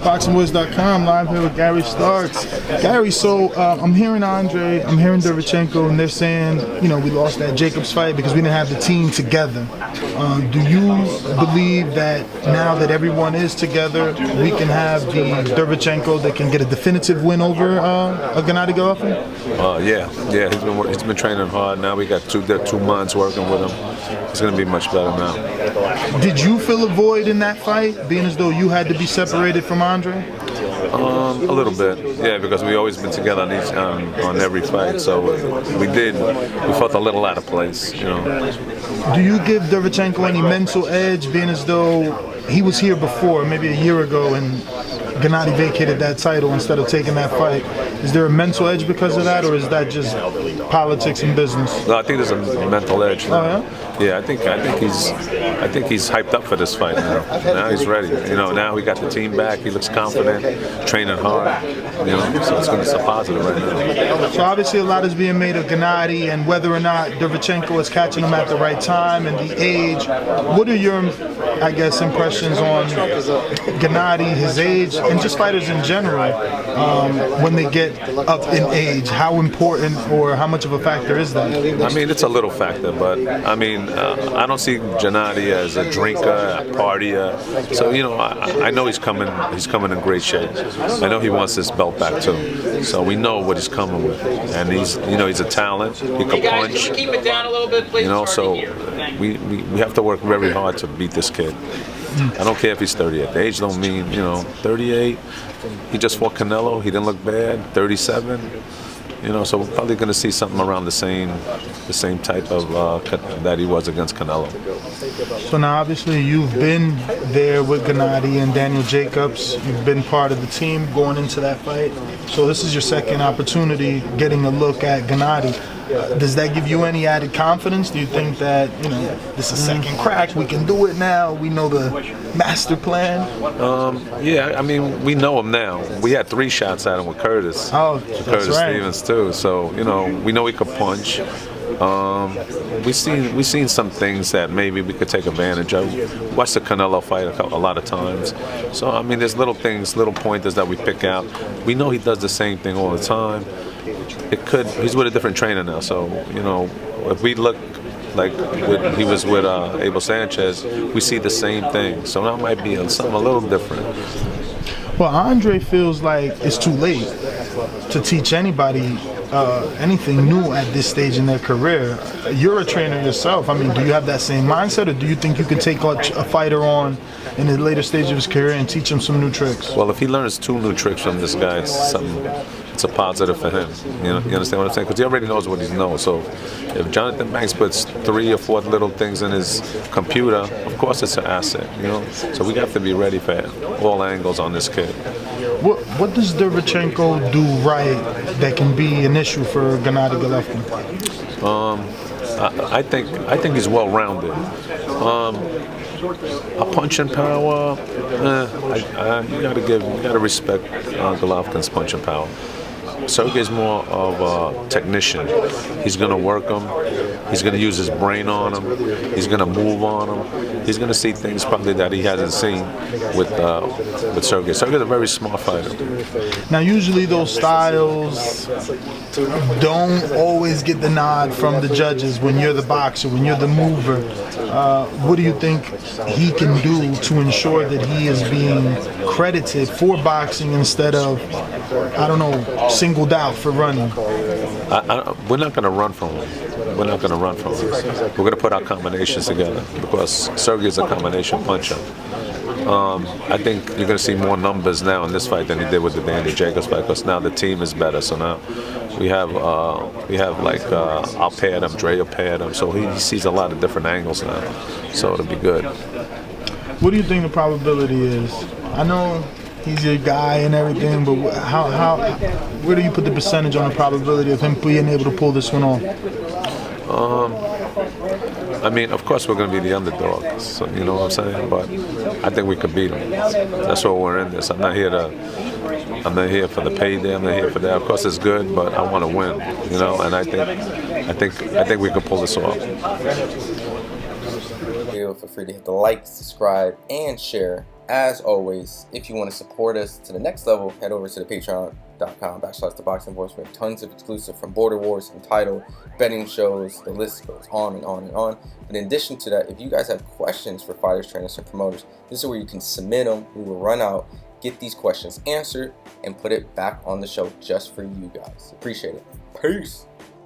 ThaBoxingvoice.com, live here with Gary Starks. Gary, so I'm hearing Andre, I'm hearing Derevyachenko, and they're saying, you know, we lost that Jacobs fight because we didn't have the team together. Do you believe that now that everyone is together, we can have the Derevyachenko that can get a definitive win over Gennady Golovkin? Yeah. He's been training hard. Now we got two months working with him. It's going to be much better now. Did you feel a void in that fight, being as though you had to be separated from Andre? A little bit, yeah, because we always been together on every fight. So we felt a little out of place, you know. Do you give Derevyachenko any mental edge, being as though he was here before, maybe a year ago, and Gennady vacated that title instead of taking that fight? Is there a mental edge because of that, or is that just politics and business? No, I think there's a mental edge now. Oh, yeah? Yeah, I think he's hyped up for this fight now. Now he's ready. You know, now we got the team back. He looks confident, training hard. You know, so it's a positive right now. So obviously a lot is being made of Gennady and whether or not Derevyachenko is catching him at the right time and the age. What are your, I guess, impressions on Gennady, his age, and just fighters in general when they get up in age? How important or how much of a factor is that? I mean, it's a little factor, but I mean, I don't see Gennady as a drinker, a partier. So you know, I know he's coming in great shape. I know he wants this belt back too. So we know what he's coming with, and he's a talent. He can punch. Keep it down a little bit, please. You know, so we have to work very hard to beat this kid. I don't care if he's 38. The age don't mean, you know, 38. He just fought Canelo. He didn't look bad. 37. You know, so we're probably going to see something around the same type of that he was against Canelo. So now, obviously, you've been there with Gennady and Daniel Jacobs. You've been part of the team going into that fight. So this is your second opportunity getting a look at Gennady. Does that give you any added confidence? Do you think that, you know, this is second crack, we can do it now, we know the master plan? Yeah, I mean, we know him now. We had 3 shots at him with Curtis. Oh, Curtis right. Stevens too. So, you know, we know he could punch. We've seen some things that maybe we could take advantage of. Watched the Canelo fight a lot of times. So, I mean, there's little things, little pointers that we pick out. We know he does the same thing all the time. He's with a different trainer now, so, you know, if we look like he was with Abel Sanchez, we see the same thing. So that might be something a little different. Well, Andre feels like it's too late to teach anybody anything new at this stage in their career. You're a trainer yourself. I mean, do you have that same mindset, or do you think you can take a fighter on in the later stage of his career and teach him some new tricks? Well, if he learns 2 new tricks from this guy, it's a positive for him. You understand what I'm saying? Because he already knows what he knows. So if Jonathan Banks puts 3 or 4 little things in his computer, of course it's an asset, you know? So we have to be ready for all angles on this kid. What does Derevyachenko do right that can be an issue for Gennady Golovkin? I think he's well-rounded. A punching power, you gotta respect Golovkin's punching power. Sergey's more of a technician. He's going to work him. He's going to use his brain on him. He's going to move on him. He's going to see things probably that he hasn't seen with Sergey. Sergey's a very smart fighter. Now, usually those styles don't always get the nod from the judges when you're the boxer, when you're the mover. What do you think he can do to ensure that he is being credited for boxing instead of, I don't know, singled out for running? We're not going to run from him. We're not going to run from him. We're going to put our combinations together because Sergey is a combination puncher. I think you're going to see more numbers now in this fight than he did with the Daniel Jacobs fight because now the team is better. So now we have like I'll pad him, Dre will pad him. So he sees a lot of different angles now. So it'll be good. What do you think the probability is? I know he's your guy and everything, but where do you put the percentage on the probability of him being able to pull this one off? I mean, of course we're going to be the underdog, so, you know what I'm saying? But I think we could beat him. That's why we're in this. I'm not here for the payday. I'm not here for that. Of course it's good, but I want to win, you know. And I think we can pull this off. Feel free to hit the like, subscribe, and share. As always, if you want to support us to the next level, head over to the patreon.com/ThaBoxingVoice. We have tons of exclusive from Border Wars, Entitled, betting shows, the list goes on and on and on. But in addition to that, if you guys have questions for fighters, trainers, and promoters, this is where you can submit them. We will run out, get these questions answered, and put it back on the show just for you guys. Appreciate it. Peace.